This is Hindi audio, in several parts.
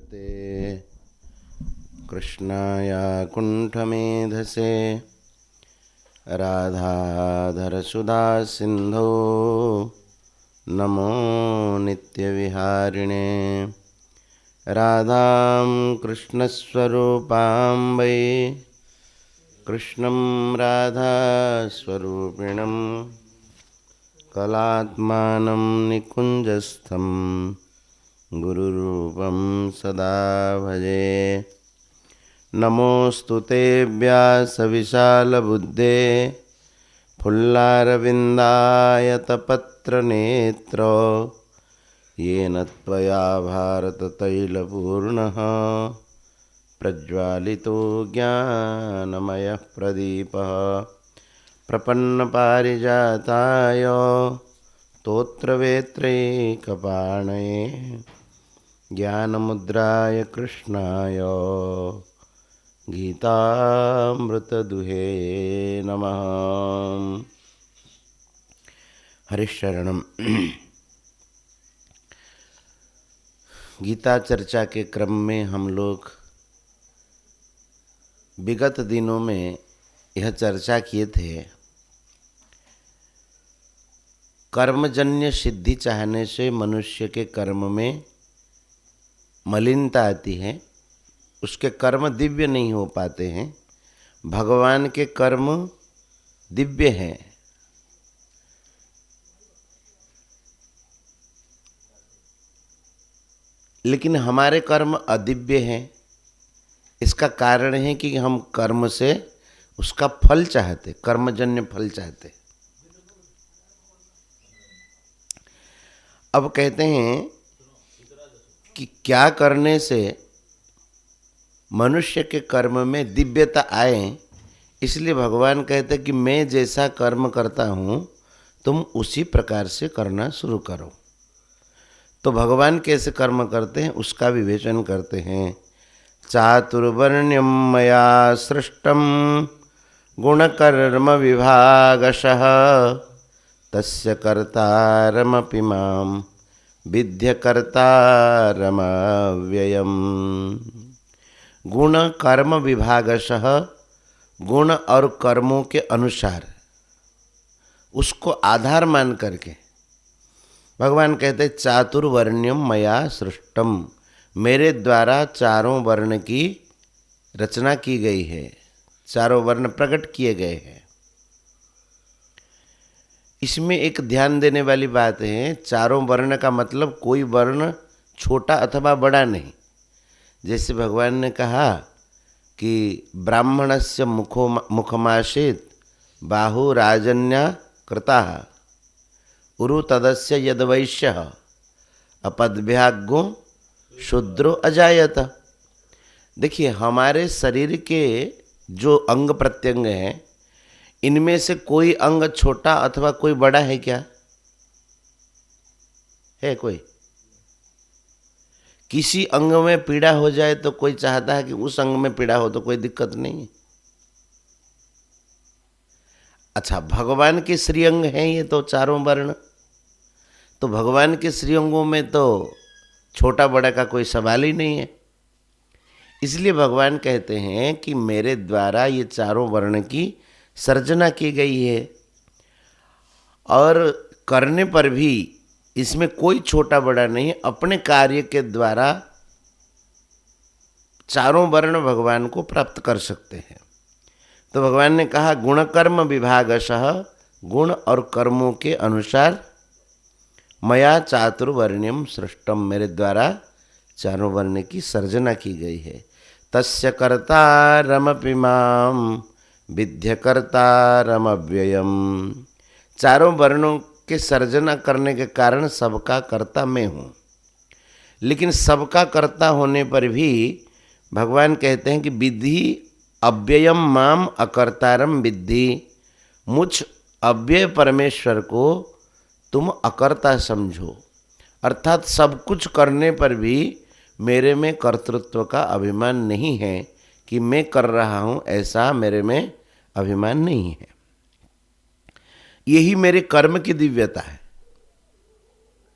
ते कृष्णाय कुण्ठमेधसे राधाधरसुधा सिन्धो नमो नित्यविहारिणे राधां कृष्णस्वरूपां वै कृष्णं राधास्वरूपिणं कलात्मानं निकुञ्जस्थं गुरुरूपं सदा भजे। नमोऽस्तु ते व्यासविशालबुद्धे फुल्लारविन्दायतपत्रनेत्र येन त्वया भारततैलपूर्णः प्रज्वालितो ज्ञानमयः प्रदीपः प्रपन्नपारिजाताय स्तोत्रवेत्रैकपाणये ज्ञानमुद्राय कृष्णाय गीतामृतदुहे नमः। हरिशरणम। गीता चर्चा के क्रम में हम लोग विगत दिनों में यह चर्चा किए थे, कर्मजन्य सिद्धि चाहने से मनुष्य के कर्म में मलिनता आती है, उसके कर्म दिव्य नहीं हो पाते हैं। भगवान के कर्म दिव्य हैं, लेकिन हमारे कर्म अदिव्य हैं। इसका कारण है कि हम कर्म से उसका फल चाहते, कर्मजन्य फल चाहते। अब कहते हैं कि क्या करने से मनुष्य के कर्म में दिव्यता आए। इसलिए भगवान कहते कि मैं जैसा कर्म करता हूँ तुम उसी प्रकार से करना शुरू करो। तो भगवान कैसे कर्म करते हैं उसका विवेचन करते हैं। चातुर्वर्ण्यम मया सृष्टम गुणकर्म विभागशः तस्य कर्तारमपि मां विद्य कर्तारमव्ययम्। गुण कर्म विभागशः, गुण और कर्मों के अनुसार उसको आधार मान करके भगवान कहते चातुर्वर्ण्यम मया सृष्टम, मेरे द्वारा चारों वर्ण की रचना की गई है, चारों वर्ण प्रकट किए गए हैं। इसमें एक ध्यान देने वाली बात है, चारों वर्ण का मतलब कोई वर्ण छोटा अथवा बड़ा नहीं। जैसे भगवान ने कहा कि ब्राह्मणस्य मुखमासीत् बाहु राजन्या कृता उरु तदस्य यद्वैश्यः अपद्भ्यागो शूद्रो अजायत। देखिए, हमारे शरीर के जो अंग प्रत्यंग हैं, इनमें से कोई अंग छोटा अथवा कोई बड़ा है क्या? है कोई? किसी अंग में पीड़ा हो जाए तो कोई चाहता है कि उस अंग में पीड़ा हो, तो कोई दिक्कत नहीं है। अच्छा, भगवान के श्रीअंग हैं ये तो चारों वर्ण, तो भगवान के श्रीअंगों में तो छोटा बड़ा का कोई सवाल ही नहीं है। इसलिए भगवान कहते हैं कि मेरे द्वारा ये चारों वर्ण की सर्जना की गई है, और करने पर भी इसमें कोई छोटा बड़ा नहीं है। अपने कार्य के द्वारा चारों वर्ण भगवान को प्राप्त कर सकते हैं। तो भगवान ने कहा गुण कर्म विभागशः, गुण और कर्मों के अनुसार मया चातुर्वर्ण्यम सृष्टम, मेरे द्वारा चारों वर्ण की सर्जना की गई है। तस्य कर्तारमपि मां विद्य कर्तारमव्ययम्। चारों वर्णों के सर्जना करने के कारण सबका कर्ता मैं हूँ, लेकिन सबका कर्ता होने पर भी भगवान कहते हैं कि विद्धि अव्ययम माम अकर्तारम विद्धि, मुझ अव्यय परमेश्वर को तुम अकर्ता समझो। अर्थात सब कुछ करने पर भी मेरे में कर्तृत्व का अभिमान नहीं है कि मैं कर रहा हूँ, ऐसा मेरे में अभिमान नहीं है। यही मेरे कर्म की दिव्यता है।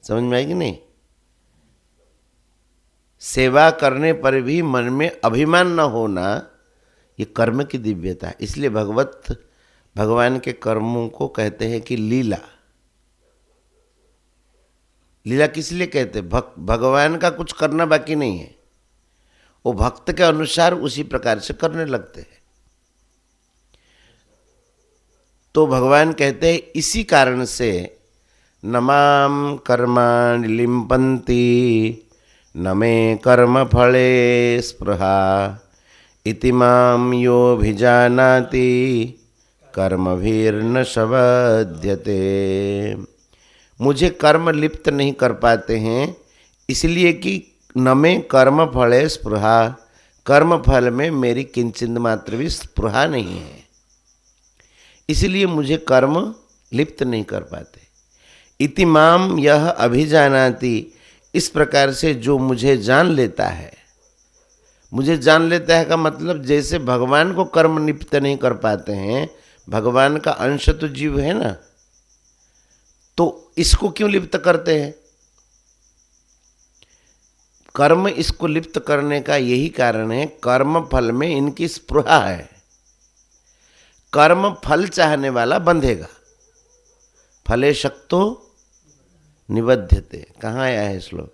समझ में आएगी नहीं? सेवा करने पर भी मन में अभिमान न होना, ये कर्म की दिव्यता है। इसलिए भगवान के कर्मों को कहते हैं कि लीला। लीला किस लिए कहते हैं? भगवान का कुछ करना बाकी नहीं है, वो भक्त के अनुसार उसी प्रकार से करने लगते हैं। तो भगवान कहते हैं इसी कारण से न माम कर्माणि लिम्पन्ति न मे कर्म फले स्पृहा इति माम योऽभिजानाति कर्मभिर्न सबध्यते। मुझे कर्म लिप्त नहीं कर पाते हैं, इसलिए कि न में कर्म फले स्पृहा, कर्म फल में मेरी किंचित मात्र भी स्पृहा नहीं है, इसलिए मुझे कर्म लिप्त नहीं कर पाते। इति माम यह अभिजानाति, इस प्रकार से जो मुझे जान लेता है, मुझे जान लेता है का मतलब जैसे भगवान को कर्म लिप्त नहीं कर पाते हैं, भगवान का अंश तो जीव है ना, तो इसको क्यों लिप्त करते हैं? कर्म इसको लिप्त करने का यही कारण है, कर्म फल में इनकी स्पृहा है। कर्म फल चाहने वाला बंधेगा। फले शक्तो निबध्यते, कहाँ आया है श्लोक?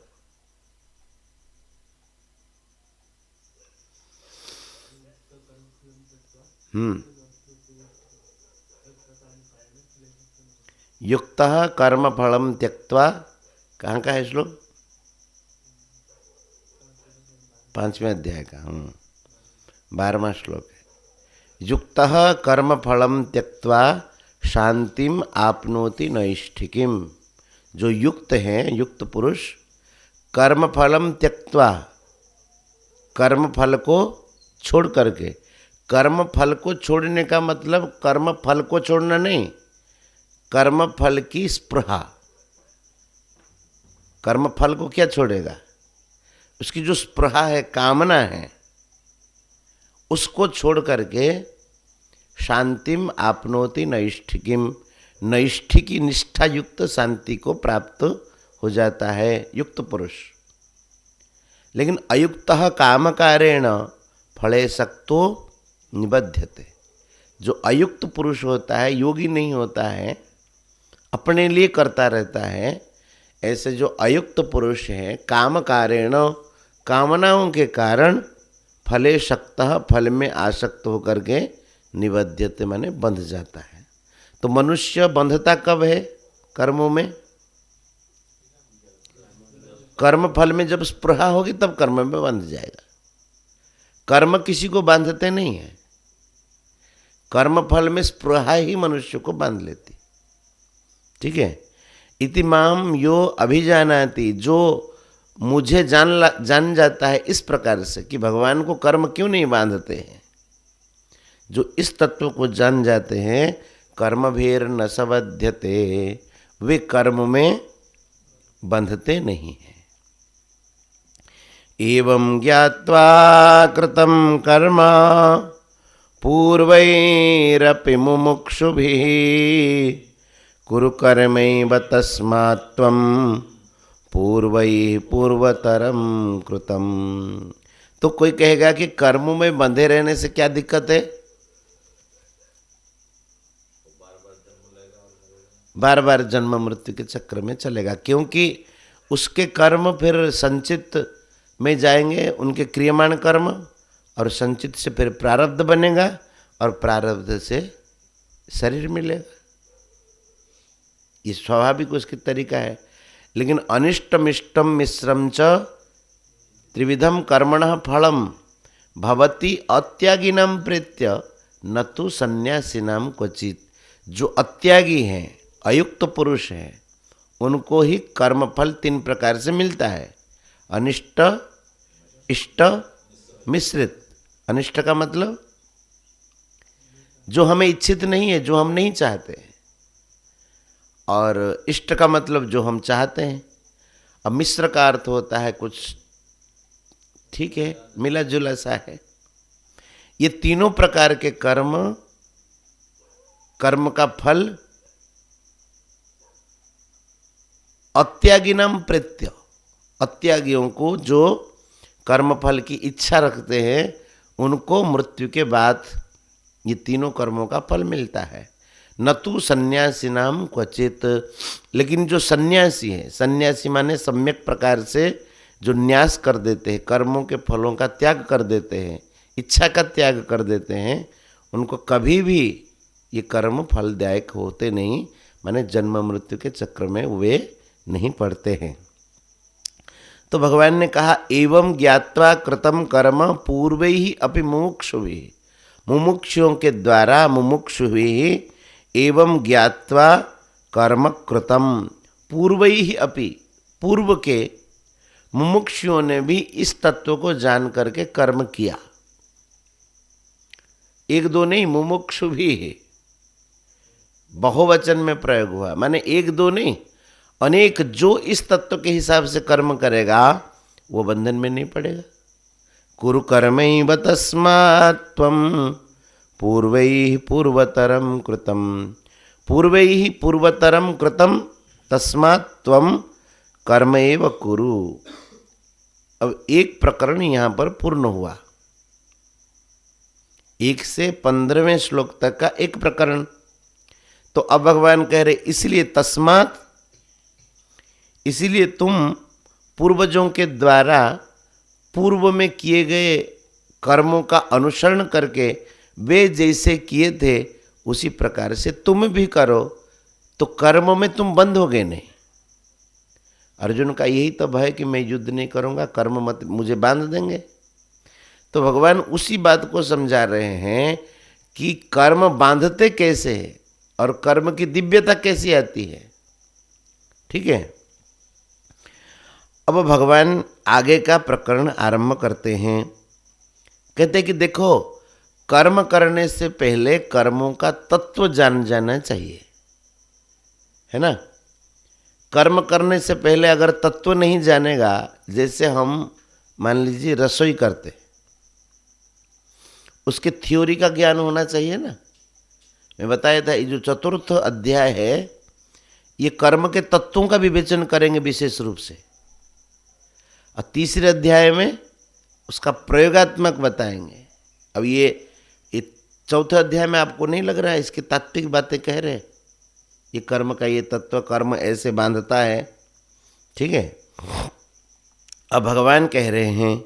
युक्तः कर्म फलम त्यक्त्वा, कहाँ का है श्लोक? 5वें अध्याय का 12वां श्लोक है। युक्तः कर्म फलम त्यक्त्वा शांतिम आपनोति नैष्ठिकीम। जो युक्त हैं, युक्त पुरुष, कर्म फलम त्यक्त्वा, कर्म फल को छोड़ करके, कर्म फल को छोड़ने का मतलब कर्म फल को छोड़ना नहीं, कर्म फल की स्पृहा। कर्म फल को क्या छोड़ेगा? उसकी जो स्पृहा है, कामना है, उसको छोड़ करके शांतिम आपनोति नैष्ठिकीम, नैष्ठिकी निष्ठा युक्त शांति को प्राप्त हो जाता है युक्त पुरुष। लेकिन अयुक्तः कामकारेण फले सक्तो निबध्यते। जो अयुक्त पुरुष होता है, योगी नहीं होता है, अपने लिए करता रहता है, ऐसे जो अयुक्त पुरुष हैं, कामकारेण, कामनाओं के कारण, फले शक्तः, फल में आसक्त होकर के निबध्यते माने बंध जाता है। तो मनुष्य बंधता कब है? कर्मों में। कर्म फल में जब स्पृहा होगी तब कर्म में बंध जाएगा। कर्म किसी को बांधते नहीं है, कर्म फल में स्पृहा ही मनुष्य को बांध लेती। ठीक है। इति माम यो अभिजानाति, जो मुझे जान जाता है इस प्रकार से कि भगवान को कर्म क्यों नहीं बांधते हैं, जो इस तत्व को जान जाते हैं, कर्म भीर न सबध्यते, वे कर्म में बंधते नहीं हैं। एवं ज्ञात्वा कृतं कर्म पूर्वैरपि मुमुक्षुभिः कुरु कर्मैव तस्मात् त्वं पूर्वैः पूर्वतरं कृतं। तो कोई कहेगा कि कर्मों में बंधे रहने से क्या दिक्कत है? बार बार जन्म मृत्यु के चक्र में चलेगा, क्योंकि उसके कर्म फिर संचित में जाएंगे, उनके क्रियमाण कर्म, और संचित से फिर प्रारब्ध बनेगा, और प्रारब्ध से शरीर मिलेगा। ये स्वाभाविक उसकी तरीका है। लेकिन अनिष्टम इष्टम मिश्रम च त्रिविधम कर्मणः फलम भवति अत्यागिनम प्रेत्य न तो सन्यासिनाम क्वचित। जो अत्यागी हैं, अयुक्त पुरुष हैं, उनको ही कर्मफल 3 प्रकार से मिलता है, अनिष्ट, इष्ट, मिश्रित। अनिष्ट का मतलब जो हमें इच्छित नहीं है, जो हम नहीं चाहते, और इष्ट का मतलब जो हम चाहते हैं। अब मिश्र का अर्थ होता है कुछ ठीक है, मिला जुला सा है। ये तीनों प्रकार के कर्म, कर्म का फल अत्यागिनम प्रत्य, अत्यागियों को जो कर्म फल की इच्छा रखते हैं, उनको मृत्यु के बाद ये तीनों कर्मों का फल मिलता है। न तो सन्यासी नाम क्वचित, लेकिन जो सन्यासी है, सन्यासी माने सम्यक प्रकार से जो न्यास कर देते हैं, कर्मों के फलों का त्याग कर देते हैं, इच्छा का त्याग कर देते हैं, उनको कभी भी ये कर्म फलदायक होते नहीं, माने जन्म मृत्यु के चक्र में वे नहीं पड़ते हैं। तो भगवान ने कहा एवं ज्ञात्वा कृतम कर्म पूर्वैहि अपि मुमुक्षुभिः, मुमुक्षुओं के द्वारा, मुमुक्षुभिः एवं ज्ञात्वा कर्म कृतम, पूर्वैहि अपि, पूर्व के मुमुक्षुओं ने भी इस तत्व को जान करके कर्म किया। एक दो नहीं, मुमुक्षु भी है, बहुवचन में प्रयोग हुआ, माने एक दो नहीं, अनेक। जो इस तत्व के हिसाब से कर्म करेगा वो बंधन में नहीं पड़ेगा। कुरु कर्मैव तस्मात् त्वं पूर्वैः पूर्वतरम कृतम, पूर्वैः पूर्वतरम कृतम तस्मात् त्वं कर्मैव कुरु। अब एक प्रकरण यहाँ पर पूर्ण हुआ, 1 से 15वें श्लोक तक का एक प्रकरण। तो अब भगवान कह रहे इसलिए तस्मात्, इसीलिए तुम पूर्वजों के द्वारा पूर्व में किए गए कर्मों का अनुसरण करके वे जैसे किए थे उसी प्रकार से तुम भी करो, तो कर्म में तुम बंद हो गए नहीं। अर्जुन का यही तो भय कि मैं युद्ध नहीं करूंगा, कर्म मत मुझे बांध देंगे। तो भगवान उसी बात को समझा रहे हैं कि कर्म बांधते कैसे है और कर्म की दिव्यता कैसी आती है। ठीक है, अब भगवान आगे का प्रकरण आरंभ करते हैं। कहते हैं कि देखो, कर्म करने से पहले कर्मों का तत्व जान जाना चाहिए, है ना। कर्म करने से पहले अगर तत्व नहीं जानेगा, जैसे हम मान लीजिए रसोई करते, उसके थ्योरी का ज्ञान होना चाहिए ना। मैं बताया था ये जो 4th अध्याय है ये कर्म के तत्वों का विवेचन करेंगे विशेष रूप से, और 3रे अध्याय में उसका प्रयोगात्मक बताएंगे। अब ये 4थे अध्याय में आपको नहीं लग रहा है इसकी तात्विक बातें कह रहे हैं, ये कर्म का ये तत्व कर्म ऐसे बांधता है। ठीक है, अब भगवान कह रहे हैं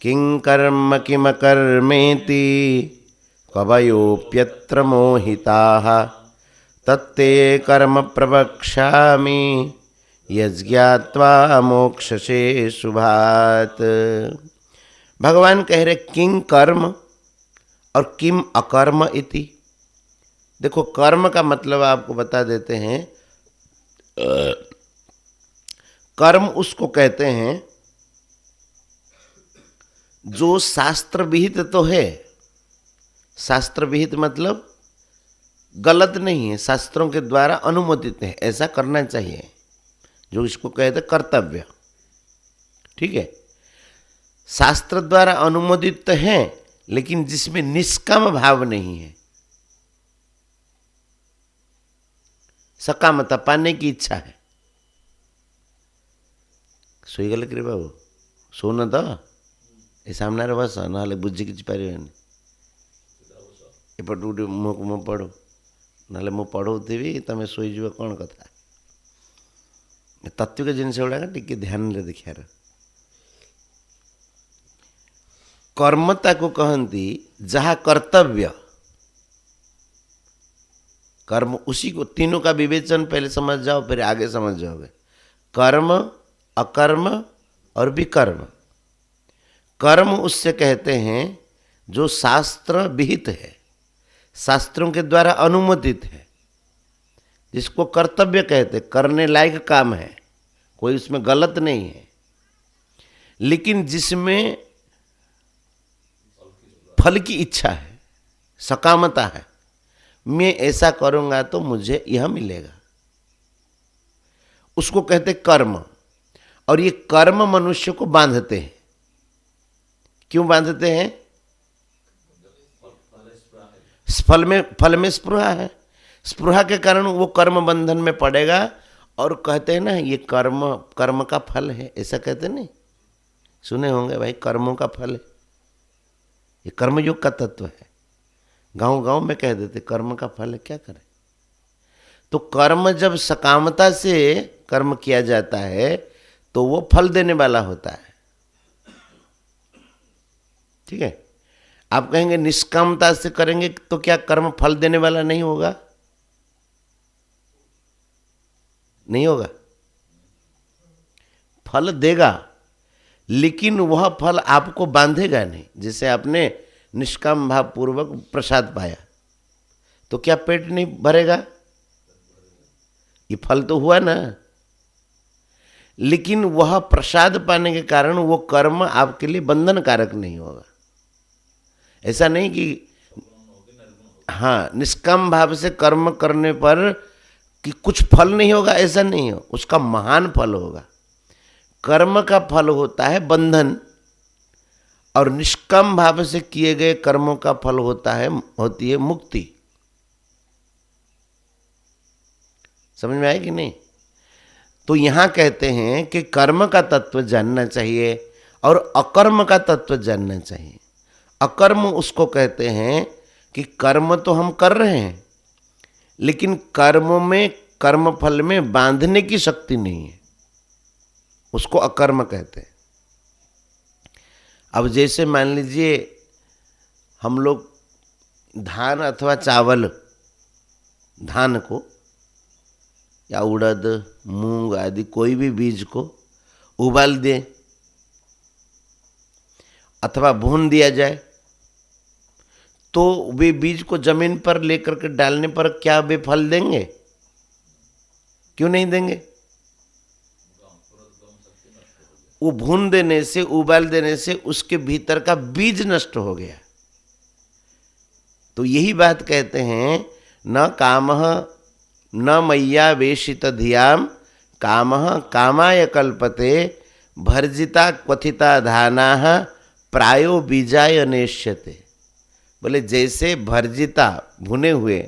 किं कर्म किम कर्मेति कवयोप्यत्र मोहिताः तत्ते कर्म प्रवक्ष्यामि यज्ञात्वा मोक्षसे शुभात्। भगवान कह रहे किं कर्म और किम अकर्म इति। देखो, कर्म का मतलब आपको बता देते हैं, कर्म उसको कहते हैं जो शास्त्र विहित तो है, शास्त्र विहित मतलब गलत नहीं है, शास्त्रों के द्वारा अनुमोदित है, ऐसा करना चाहिए, जो इसको कहते कर्तव्य। ठीक है, शास्त्र द्वारा अनुमोदित तो है, लेकिन जिसमें निष्काम भाव नहीं है, सकामता पाने की इच्छा है। सोई गल कि बाबू सोन तो ये सामने बस ना बुझी कि पारे एपट गोटे मुझे पढ़ो ना मु पढ़ौथी तुम शोज कौन कथा। तात्विक जिनस गुड़ाक टे ध्यान देखार। कर्मता को कहती जहाँ कर्तव्य, कर्म उसी को, तीनों का विवेचन पहले समझ जाओ फिर आगे समझ जाओगे। कर्म, अकर्म और विकर्म। कर्म उससे कहते हैं जो शास्त्र विहित है, शास्त्रों के द्वारा अनुमोदित है, जिसको कर्तव्य कहते, करने लायक काम है, कोई उसमें गलत नहीं है, लेकिन जिसमें फल की इच्छा है, सकामता है, मैं ऐसा करूंगा तो मुझे यह मिलेगा, उसको कहते कर्म। और ये कर्म मनुष्य को बांधते हैं। क्यों बांधते हैं? फल में स्पृहा है, स्पृहा के कारण वो कर्म बंधन में पड़ेगा। और कहते हैं ना ये कर्म का फल है, ऐसा कहते नहीं, सुने होंगे भाई, कर्मों का फल है, ये कर्मयोग का तत्व है। गांव गांव में कह देते कर्म का फल है, क्या करें। तो कर्म जब सकामता से कर्म किया जाता है तो वो फल देने वाला होता है, ठीक है। आप कहेंगे निष्कामता से करेंगे तो क्या कर्म फल देने वाला नहीं होगा? नहीं होगा, फल देगा, लेकिन वह फल आपको बांधेगा नहीं। जैसे आपने निष्काम भाव पूर्वक प्रसाद पाया तो क्या पेट नहीं भरेगा? ये फल तो हुआ ना, लेकिन वह प्रसाद पाने के कारण वो कर्म आपके लिए बंधन कारक नहीं होगा। ऐसा नहीं कि हाँ, निष्काम भाव से कर्म करने पर कि कुछ फल नहीं होगा, ऐसा नहीं हो, उसका महान फल होगा। कर्म का फल होता है बंधन, और निष्काम भाव से किए गए कर्मों का फल होती है मुक्ति। समझ में आया कि नहीं? तो यहां कहते हैं कि कर्म का तत्व जानना चाहिए और अकर्म का तत्व जानना चाहिए। अकर्म उसको कहते हैं कि कर्म तो हम कर रहे हैं, लेकिन कर्म में, कर्म फल में बांधने की शक्ति नहीं है, उसको अकर्म कहते हैं। अब जैसे मान लीजिए हम लोग धान अथवा चावल, धान को या उड़द मूंग आदि कोई भी बीज को उबाल दें अथवा भून दिया जाए, तो वे बीज को जमीन पर लेकर के डालने पर क्या वे फल देंगे? क्यों नहीं देंगे? वो भून देने से, उबाल देने से उसके भीतर का बीज नष्ट हो गया। तो यही बात कहते हैं, न कामः न मय्या वेशित धियाम कामः कामाय कल्पते भर्जिता क्वथिता धानाः प्रायो बीजाय नेष्यते। बोले जैसे भर्जिता भुने हुए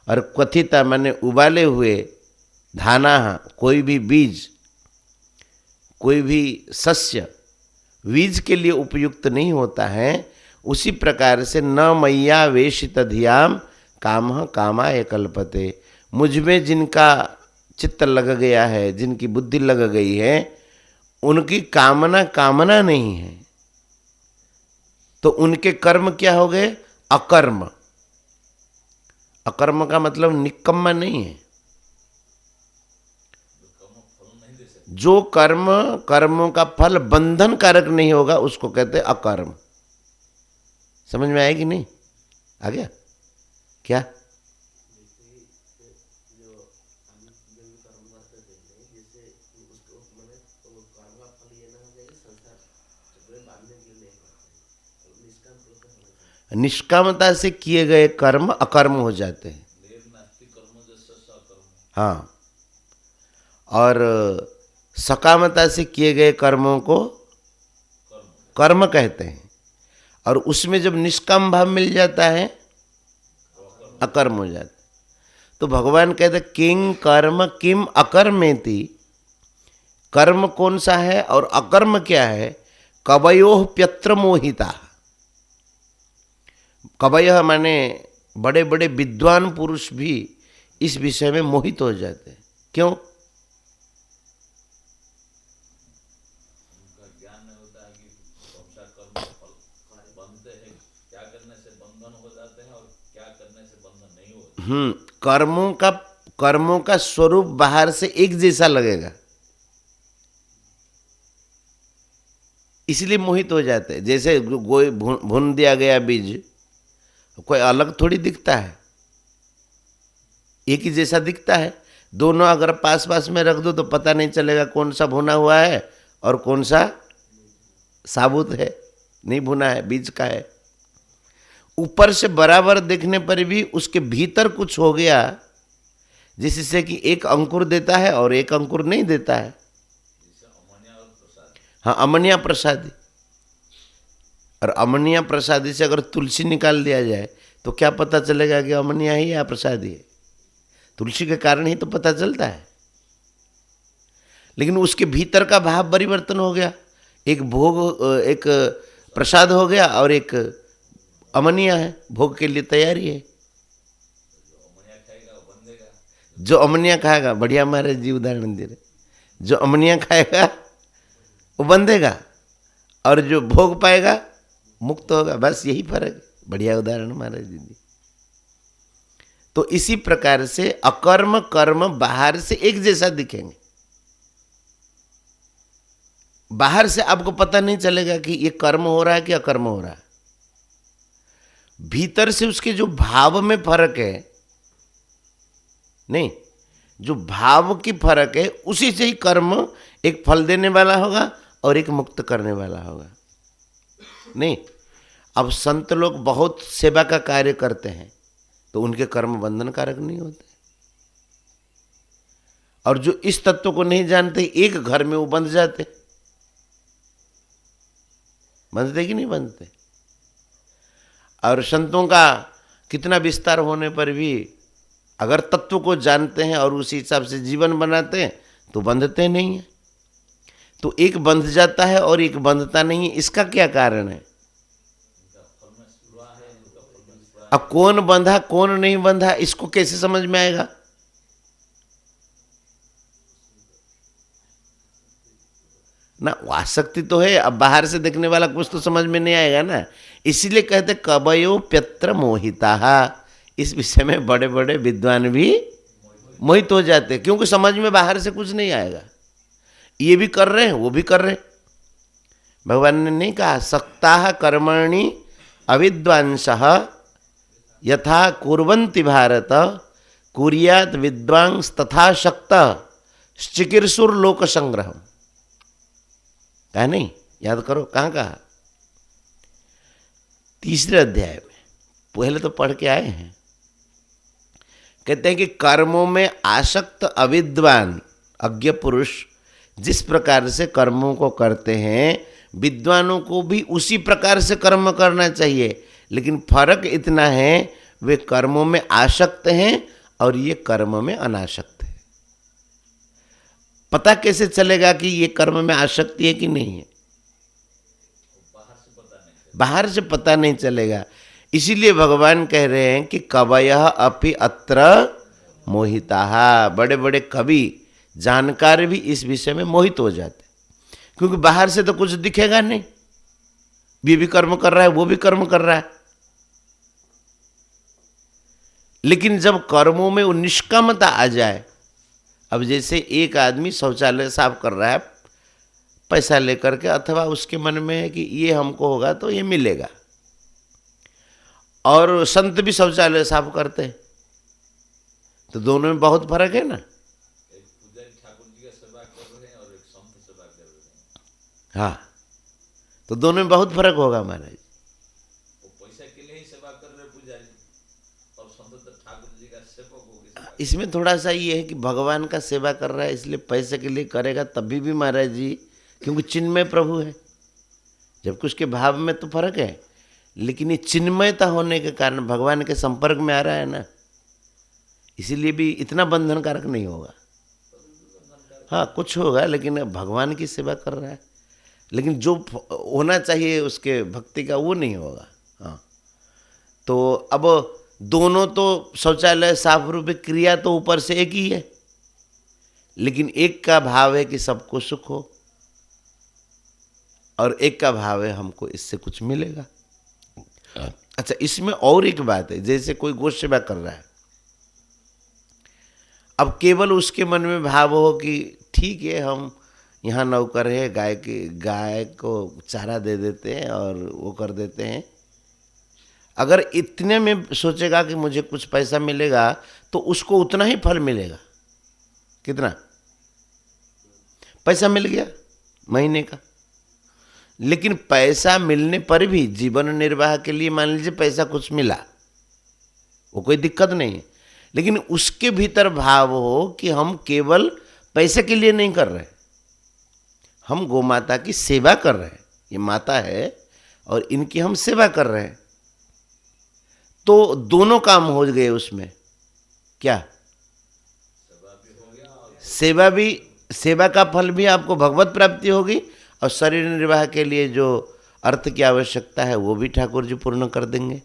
और क्वथिता माने उबाले हुए धानाः कोई भी बीज, कोई भी शस्य बीज के लिए उपयुक्त नहीं होता है, उसी प्रकार से न मय्या वेशित धियाम कामः कामाय कल्पते। मुझ में जिनका चित्त लग गया है, जिनकी बुद्धि लग गई है, उनकी कामना कामना नहीं है, तो उनके कर्म क्या हो गए? अकर्म। अकर्म का मतलब निकम्मा नहीं है। जो कर्म, कर्मों का फल बंधन कारक नहीं होगा उसको कहते हैं अकर्म। समझ में आया कि नहीं? आ गया क्या? निष्कामता से किए गए कर्म अकर्म हो जाते हैं। हाँ, और सकामता से किए गए कर्मों को कर्म कहते हैं, और उसमें जब निष्काम भाव मिल जाता है अकर्म हो जाता है। तो भगवान कहते किंग कर्म किम अकर्मेति। कर्म कौन सा है और अकर्म क्या है? कवयोः प्यत्र मोहिता। कवयः माने बड़े बड़े विद्वान पुरुष भी इस विषय में मोहित हो जाते हैं। क्यों? कर्मों का स्वरूप बाहर से एक जैसा लगेगा, इसलिए मोहित हो जाते हैं। जैसे कोई भून दिया गया बीज कोई अलग थोड़ी दिखता है, एक ही जैसा दिखता है। दोनों अगर पास पास में रख दो तो पता नहीं चलेगा कौन सा भुना हुआ है और कौन सा साबुत है, नहीं भुना है, बीज का है। ऊपर से बराबर देखने पर भी उसके भीतर कुछ हो गया, जिससे कि एक अंकुर देता है और एक अंकुर नहीं देता है। हाँ, अमनिया प्रसादी। और अमनिया प्रसादी से अगर तुलसी निकाल दिया जाए तो क्या पता चलेगा कि अमनिया ही या प्रसादी है? तुलसी के कारण ही तो पता चलता है। लेकिन उसके भीतर का भाव परिवर्तन हो गया, एक भोग, एक प्रसाद हो गया और एक अमनिया है, भोग के लिए तैयारी है। जो अमनिया खाएगा, बढ़िया महाराज जी उदाहरण दे रहे, जो अमनिया खाएगा वो बंधेगा और जो भोग पाएगा मुक्त होगा। बस यही फर्क। बढ़िया उदाहरण महाराज जी दी। तो इसी प्रकार से अकर्म कर्म बाहर से एक जैसा दिखेंगे, बाहर से आपको पता नहीं चलेगा कि ये कर्म हो रहा है कि अकर्म हो रहा है। भीतर से उसके जो भाव में फर्क है, नहीं, जो भाव की फर्क है, उसी से ही कर्म एक फल देने वाला होगा और एक मुक्त करने वाला होगा। नहीं, अब संत लोग बहुत सेवा का कार्य करते हैं तो उनके कर्म बंधन कारक नहीं होते, और जो इस तत्व को नहीं जानते एक घर में वो बंध जाते। बंधते कि नहीं बंधते? और संतों का कितना विस्तार होने पर भी अगर तत्व को जानते हैं और उसी हिसाब से जीवन बनाते हैं तो बंधते नहीं है। तो एक बंध जाता है और एक बंधता नहीं है। इसका क्या कारण है? अब कौन बंधा कौन नहीं बंधा इसको कैसे समझ में आएगा? ना, आसक्ति तो है, अब बाहर से देखने वाला कुछ तो समझ में नहीं आएगा ना। इसीलिए कहते कवयो प्यत्र मोहिता। इस विषय में बड़े बड़े विद्वान भी मोहित हो जाते, क्योंकि समझ में बाहर से कुछ नहीं आएगा। ये भी कर रहे हैं, वो भी कर रहे हैं। भगवान ने नहीं कहा सक्ताः कर्मणि अविद्वांसः यथा कुर्वन्ति भारत कुर्यात् विद्वांस तथा शक्तः चिकीर्षुर लोक संग्रहम्। कहा नहीं? याद करो कहाँ कहा? 3 अध्याय में। पहले तो पढ़ के आए हैं। कहते हैं कि कर्मों में आसक्त अविद्वान अज्ञ पुरुष जिस प्रकार से कर्मों को करते हैं, विद्वानों को भी उसी प्रकार से कर्म करना चाहिए। लेकिन फर्क इतना है, वे कर्मों में आसक्त हैं और ये कर्म में अनासक्त है। पता कैसे चलेगा कि ये कर्म में आसक्ति है कि नहीं है? बाहर से पता नहीं चलेगा। इसीलिए भगवान कह रहे हैं कि कवयः अपि अत्र मोहिताः। बड़े बड़े कवि जानकार भी इस विषय में मोहित हो जाते, क्योंकि बाहर से तो कुछ दिखेगा नहीं। ये भी कर्म कर रहा है, वो भी कर्म कर रहा है, लेकिन जब कर्मों में वो निष्कामता आ जाए। अब जैसे एक आदमी शौचालय साफ कर रहा है पैसा लेकर के, अथवा उसके मन में है कि ये हमको होगा तो ये मिलेगा, और संत भी शौचालय साफ करते हैं, तो दोनों में बहुत फर्क है ना। एक पुजारी ठाकुर जी का सेवा कर रहे हैं और एक संत सेवा कर रहे हैं। हाँ, तो दोनों में बहुत फर्क होगा महाराज। वो पैसा के लिए ही सेवा कर रहे पुजारी, और संत तो ठाकुर जी का सेवक हो गए। इसमें थोड़ा सा ये है कि भगवान का सेवा कर रहा है इसलिए पैसे के लिए करेगा, तभी भी महाराज जी, क्योंकि चिन्मय प्रभु है, जबकि उसके भाव में तो फर्क है, लेकिन ये चिन्मयता होने के कारण भगवान के संपर्क में आ रहा है ना, इसीलिए भी इतना बंधनकारक नहीं होगा। हाँ, कुछ होगा, लेकिन भगवान की सेवा कर रहा है, लेकिन जो होना चाहिए उसके भक्ति का वो नहीं होगा। हाँ, तो अब दोनों तो शौचालय साफ रूप क्रिया तो ऊपर से एक ही है, लेकिन एक का भाव है कि सबको सुख हो, और एक का भाव है हमको इससे कुछ मिलेगा। अच्छा, इसमें और एक बात है, जैसे कोई गौ सेवा कर रहा है, अब केवल उसके मन में भाव हो कि ठीक है हम यहाँ नौकर है, गाय को चारा दे देते हैं और वो कर देते हैं। अगर इतने में सोचेगा कि मुझे कुछ पैसा मिलेगा तो उसको उतना ही फल मिलेगा। कितना पैसा मिल गया महीने का, लेकिन पैसा मिलने पर भी जीवन निर्वाह के लिए मान लीजिए पैसा कुछ मिला, वो कोई दिक्कत नहीं है, लेकिन उसके भीतर भाव हो कि हम केवल पैसे के लिए नहीं कर रहे, हम गौ माता की सेवा कर रहे हैं, ये माता है और इनकी हम सेवा कर रहे हैं, तो दोनों काम हो गए उसमें। क्या? सेवा भी, सेवा का फल भी आपको भगवत प्राप्ति होगी और शरीर निर्वाह के लिए जो अर्थ की आवश्यकता है वो भी ठाकुर जी पूर्ण कर देंगे।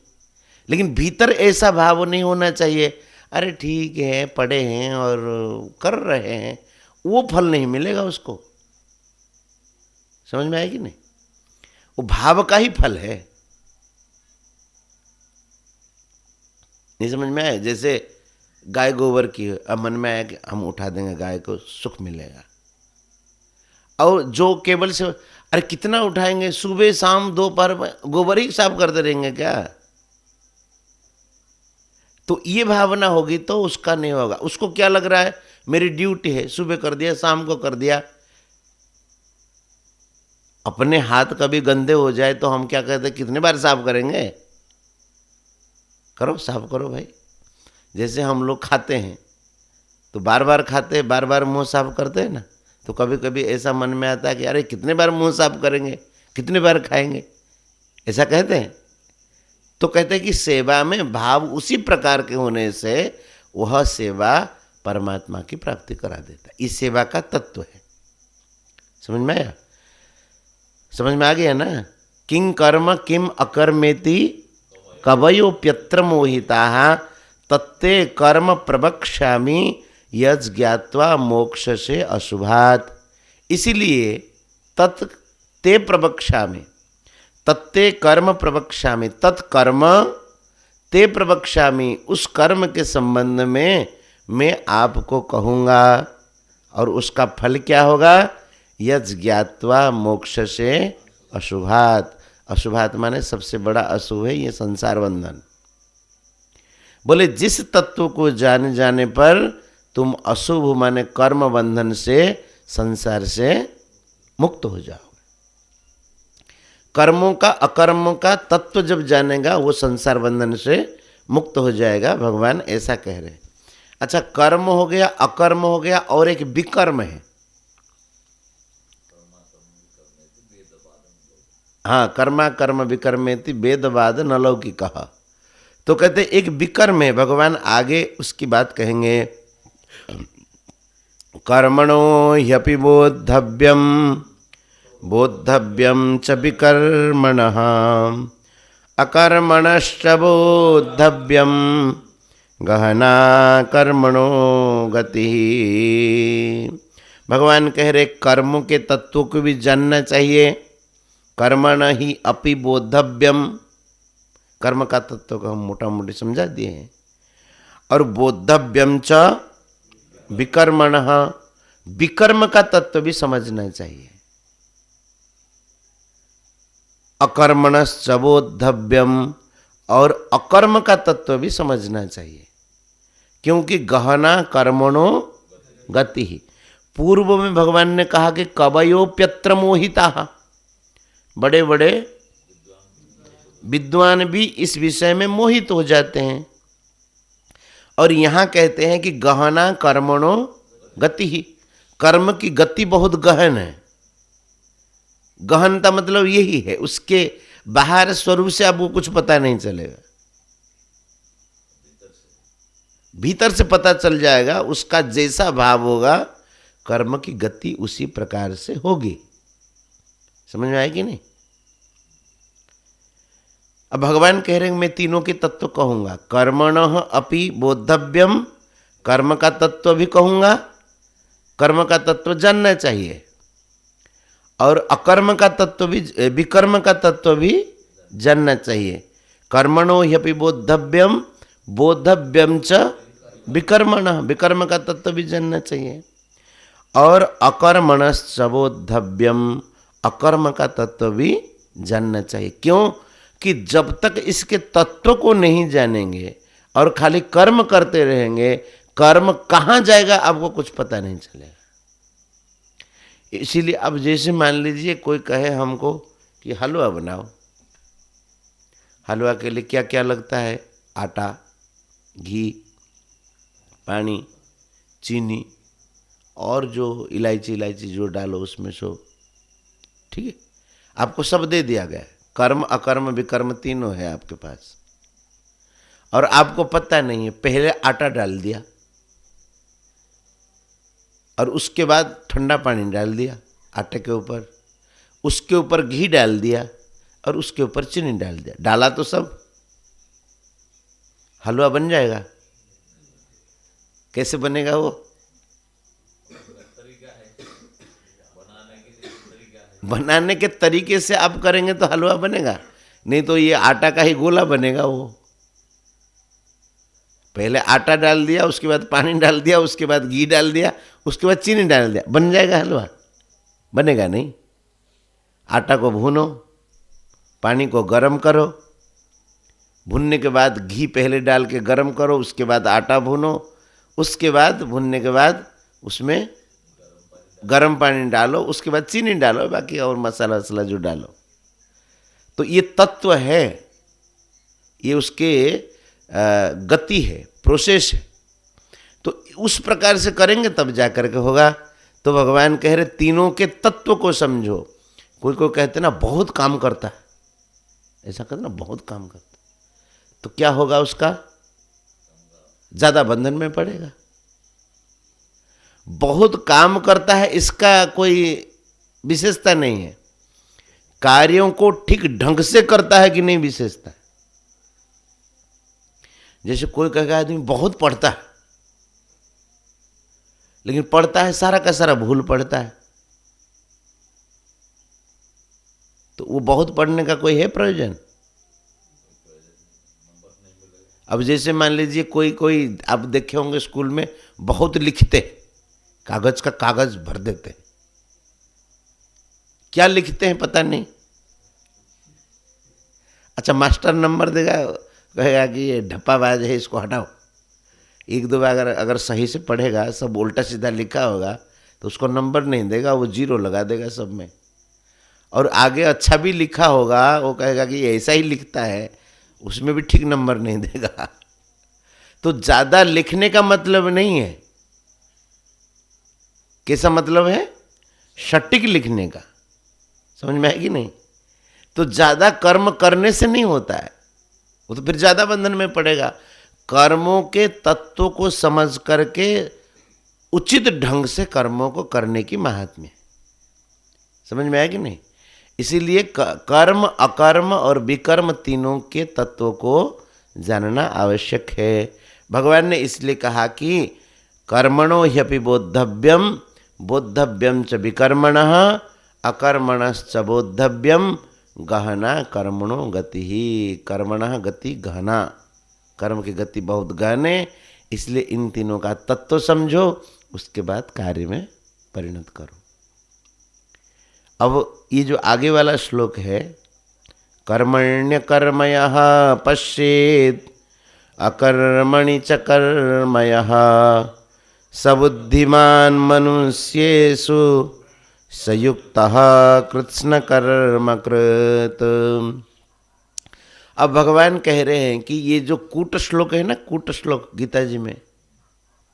लेकिन भीतर ऐसा भाव नहीं होना चाहिए, अरे ठीक है पढ़े हैं और कर रहे हैं, वो फल नहीं मिलेगा उसको। समझ में आएगी नहीं? वो भाव का ही फल है। नहीं समझ में आया? जैसे गाय गोबर की, अब मन में आया कि हम उठा देंगे गाय को, सुख मिलेगा। और जो केवल से अरे कितना उठाएंगे, सुबह शाम दोपहर में गोबर ही साफ करते रहेंगे क्या? तो ये भावना होगी तो उसका नहीं होगा। उसको क्या लग रहा है, मेरी ड्यूटी है, सुबह कर दिया शाम को कर दिया। अपने हाथ कभी गंदे हो जाए तो हम क्या कहते हैं, कितने बार साफ करेंगे? करो, साफ करो भाई। जैसे हम लोग खाते हैं तो बार बार खाते हैं, बार बार मुंह साफ करते हैं ना। तो कभी कभी ऐसा मन में आता है कि अरे कितने बार मुंह साफ करेंगे, कितने बार खाएंगे, ऐसा कहते हैं। तो कहते हैं कि सेवा में भाव उसी प्रकार के होने से वह सेवा परमात्मा की प्राप्ति करा देता है। इस सेवा का तत्व है। समझ में आया? समझ में आ गया ना? किं कर्म किम अकर्मेति कवयोप्यत्र मोहिता तत्ते कर्म प्रवक्ष्यामि यज ज्ञात्वा मोक्ष से अशुभात। इसीलिए तत्ते प्रवक्ष्यामि, तत्ते कर्म प्रवक्ष्यामि, तत्कर्म ते प्रवक्ष्यामि, उस कर्म के संबंध में मैं आपको कहूँगा। और उसका फल क्या होगा? यज ज्ञात्वा मोक्ष से अशुभात। अशुभात माने सबसे बड़ा अशुभ है ये संसार बंधन। बोले जिस तत्व को जाने जाने पर तुम अशुभ माने कर्म बंधन से, संसार से मुक्त हो जाओगे। कर्मों का अकर्मों का तत्व जब जानेगा वो संसार बंधन से मुक्त हो जाएगा, भगवान ऐसा कह रहे हैं। अच्छा, कर्म हो गया, अकर्म हो गया, और एक विकर्म है। हाँ, कर्मा कर्म विकर्मेति वेदवाद न लौकिकः। तो कहते एक विकर्म है, भगवान आगे उसकी बात कहेंगे। कर्मणो ह्यपि बोद्धव्यम, बोद्धव्यम च विकर्मणः, अकर्मणश्च बोद्धव्यम, गहना कर्मणो गति। भगवान कह रहे कर्मों के तत्वों को भी जानना चाहिए। कर्मण ही अपि बोद्धव्यम, कर्म का तत्व को हम मोटा मोटी समझा दिए हैं। और बोद्धव्यम च विकर्मणः, विकर्म का तत्व भी समझना चाहिए। अकर्मणश्च बोद्धव्यम, और अकर्म का तत्व भी समझना चाहिए। क्योंकि गहना कर्मणो गति ही। पूर्व में भगवान ने कहा कि कवयोप्यत्र मोहिताः, बड़े बड़े विद्वान भी इस विषय में मोहित हो जाते हैं। और यहाँ कहते हैं कि गहना कर्मणो गति ही, कर्म की गति बहुत गहन है। गहनता मतलब यही है, उसके बाहर स्वरूप से आपको कुछ पता नहीं चलेगा, भीतर से पता चल जाएगा। उसका जैसा भाव होगा कर्म की गति उसी प्रकार से होगी। समझ में आएगी नहीं? अब भगवान कह रहे हैं मैं तीनों के तत्व कहूंगा। कर्मणः अपि बोद्धव्यम, कर्म का तत्व भी कहूंगा, कर्म का तत्व जानना चाहिए। और अकर्म का तत्व भी, विकर्म का तत्व भी जानना चाहिए। कर्मणो ह्यपि बोद्धव्यम, बोद्धव्यम च विकर्मणः, विकर्म का तत्व भी जानना चाहिए। और अकर्मणश्च बोद्धव्यम, अकर्म का तत्व भी जानना चाहिए। क्यों? कि जब तक इसके तत्व को नहीं जानेंगे और खाली कर्म करते रहेंगे, कर्म कहाँ जाएगा आपको कुछ पता नहीं चलेगा। इसीलिए अब जैसे मान लीजिए कोई कहे हमको कि हलवा बनाओ, हलवा के लिए क्या क्या लगता है? आटा, घी, पानी, चीनी और जो इलायची जो डालो उसमें सो, ठीक है, आपको सब दे दिया गया है। कर्म अकर्म विकर्म तीनों है आपके पास, और आपको पता नहीं है। पहले आटा डाल दिया और उसके बाद ठंडा पानी डाल दिया आटे के ऊपर, उसके ऊपर घी डाल दिया और उसके ऊपर चीनी डाल दिया, डाला तो सब, हलवा बन जाएगा। कैसे बनेगा वो? तरीका है बनाने के लिए, तरीका है। बनाने के तरीके से आप करेंगे तो हलवा बनेगा, नहीं तो ये आटा का ही गोला बनेगा। वो पहले आटा डाल दिया, उसके बाद पानी डाल दिया, उसके बाद घी डाल दिया, उसके बाद चीनी डाल दिया, बन जाएगा हलवा? बनेगा नहीं। आटा को भूनो, पानी को गर्म करो, भूनने के बाद घी पहले डाल के गर्म करो, उसके बाद आटा भूनो, उसके बाद भूनने के बाद उसमें गर्म पानी डालो, उसके बाद चीनी डालो, बाकी और मसाला वसाला जो डालो। तो ये तत्व है, ये उसके गति है, प्रोसेस है। तो उस प्रकार से करेंगे तब जा करके होगा। तो भगवान कह रहे तीनों के तत्व को समझो। कोई कोई कहते ना बहुत काम करता है, ऐसा कहते ना बहुत काम करता, तो क्या होगा उसका? ज्यादा बंधन में पड़ेगा। बहुत काम करता है इसका कोई विशेषता नहीं है, कार्यों को ठीक ढंग से करता है कि नहीं विशेषता है। जैसे कोई कहेगा आदमी बहुत पढ़ता है, लेकिन पढ़ता है सारा का सारा भूल पढ़ता है, तो वो बहुत पढ़ने का कोई है प्रयोजन? अब जैसे मान लीजिए कोई कोई आप देखे होंगे स्कूल में बहुत लिखते, कागज का कागज भर देते, क्या लिखते हैं पता नहीं। अच्छा, मास्टर नंबर देगा, कहेगा कि ये ढप्पाबाज है, इसको हटाओ। एक दो बार अगर सही से पढ़ेगा, सब उल्टा सीधा लिखा होगा, तो उसको नंबर नहीं देगा, वो 0 लगा देगा सब में। और आगे अच्छा भी लिखा होगा, वो कहेगा कि ये ऐसा ही लिखता है, उसमें भी ठीक नंबर नहीं देगा। तो ज़्यादा लिखने का मतलब नहीं है, कैसा मतलब है? सटीक लिखने का। समझ में आएगी नहीं? तो ज़्यादा कर्म करने से नहीं होता है, वो तो फिर ज़्यादा बंधन में पड़ेगा। कर्मों के तत्वों को समझ करके उचित ढंग से कर्मों को करने की महात्म्य। समझ में आएगी नहीं? इसीलिए कर्म, अकर्म और विकर्म तीनों के तत्वों को जानना आवश्यक है। भगवान ने इसलिए कहा कि कर्मणो ह्यपि बोद्धव्यम, बोद्धव्यम च विकर्मणः, अकर्मणश्च बोद्धव्यम, गहना कर्मणो गति ही। कर्मणः गति गहना, कर्म की गति बहुत गहन है, इसलिए इन तीनों का तत्व समझो, उसके बाद कार्य में परिणत करो। अब ये जो आगे वाला श्लोक है, कर्मण्य कर्मयः पश्येत् अकर्मणि च कर्मयः सबुद्धिमान् मनुष्येषु सयुक्तः कृत्स्न कर्म कृत। अब भगवान कह रहे हैं कि ये जो कूट श्लोक है ना, कूट श्लोक गीता जी में,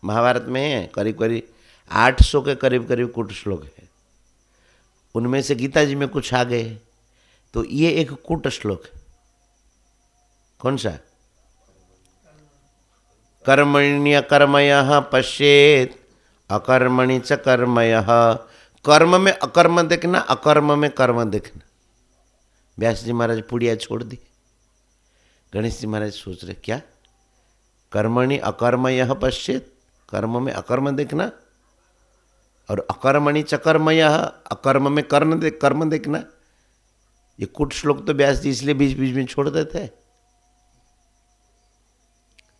महाभारत में है, करीब करीब 800 के करीब करीब कूट श्लोक है। उनमें से गीता जी में कुछ आ गए, तो ये एक कूट श्लोक है। कौन सा? कर्मण्य कर्मयः पश्येत् अकर्मणि च कर्मयः। कर्म में अकर्म देखना, अकर्म में कर्म देखना। व्यास जी महाराज पुड़िया छोड़ दी, गणेश जी महाराज सोच रहे क्या? कर्मणि अकर्मयः पश्येत्, कर्म में अकर्म देखना, और अकर्मणि च कर्मयः, अकर्म में कर्म देखना। ये कूट श्लोक तो व्यास जी इसलिए बीच बीच में छोड़ देते हैं,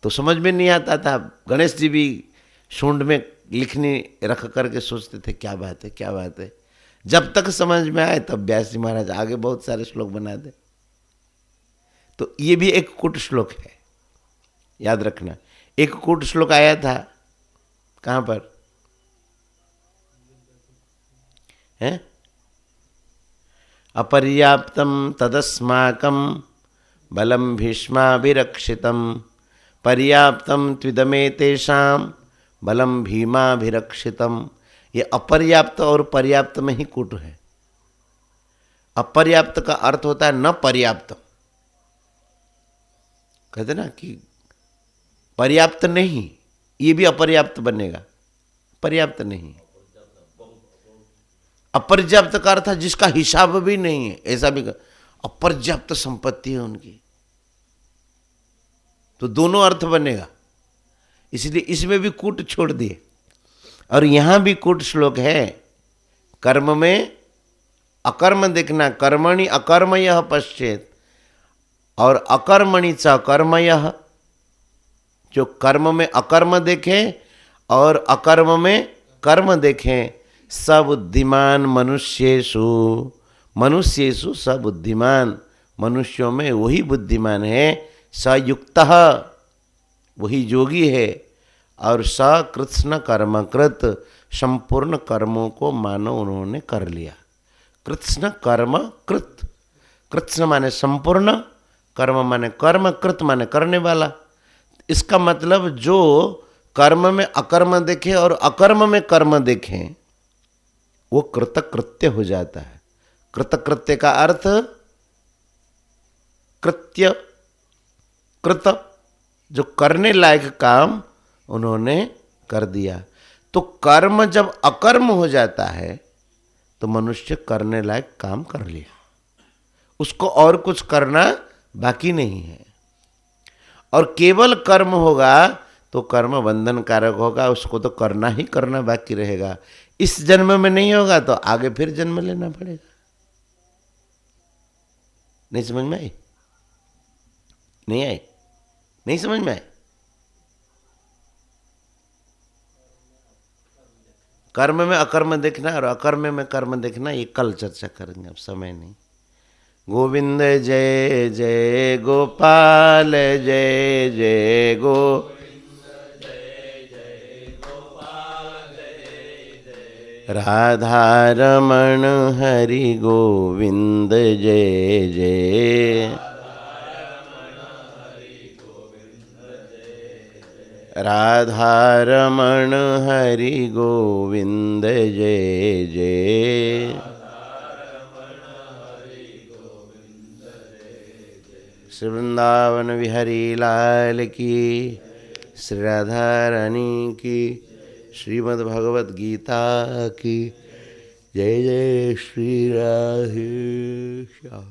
तो समझ में नहीं आता था। गणेश जी भी सूंड में लिखनी रख करके सोचते थे क्या बात है, क्या बात है। जब तक समझ में आए तब व्यास जी महाराज आगे बहुत सारे श्लोक बना दे। तो ये भी एक कूट श्लोक है, याद रखना। एक कूट श्लोक आया था, कहाँ पर है? अपर्याप्तम तदस्माकं बलम भीष्माभिरक्षितम, पर्याप्तम त्विदमेतेषां बलम भीमाभिरक्षितम। ये अपर्याप्त और पर्याप्त में ही कूट है। अपर्याप्त का अर्थ होता है न पर्याप्त, कहते ना कि पर्याप्त नहीं, ये भी अपर्याप्त बनेगा, पर्याप्त नहीं। अपर्याप्त का अर्थ जिसका हिसाब भी नहीं है, ऐसा भी अपर्याप्त संपत्ति है उनकी, तो दोनों अर्थ बनेगा। इसलिए इसमें भी कूट छोड़ दिए। और यहां भी कूट श्लोक है, कर्म में अकर्म देखना, कर्मणि अकर्म यह पश्चेत, और अकर्मणि च कर्म यह, जो कर्म में अकर्म देखे और अकर्म में कर्म देखें, सबुद्धिमान मनुष्येषु, मनुष्येषु सबुद्धिमान, मनुष्यों में वही बुद्धिमान है, सयुक्तः वही योगी है, और सकृत्स्न कर्मकृत, संपूर्ण कर्मों को मानो उन्होंने कर लिया। कृत्स्न कर्म कृत, कृत्स्न माने संपूर्ण, कर्म माने कर्म, कृत माने करने वाला। इसका मतलब जो कर्म में अकर्म देखे और अकर्म में कर्म देखें, वो कृतकृत्य हो जाता है। कृतकृत्य का अर्थ कृत्य, कृत, जो करने लायक काम उन्होंने कर दिया। तो कर्म जब अकर्म हो जाता है तो मनुष्य करने लायक काम कर लिया, उसको और कुछ करना बाकी नहीं है। और केवल कर्म होगा तो कर्म बंधन कारक होगा, उसको तो करना ही करना बाकी रहेगा। इस जन्म में नहीं होगा तो आगे फिर जन्म लेना पड़ेगा। नहीं समझ में आई? नहीं आई? नहीं समझ में आई? कर्म में अकर्म देखना और अकर्म में कर्म देखना, ये कल चर्चा करेंगे, अब समय नहीं। गोविंद जय जय गोपाल, जय जय गो, राधा रमण हरि गोविंद जय जय, राधा रमण हरि गोविंद जय जय। श्री वृंदावन बिहारी लाल की, श्री राधा रानी की, श्रीमद् भगवत गीता की जय जय। श्री राधे श्याम।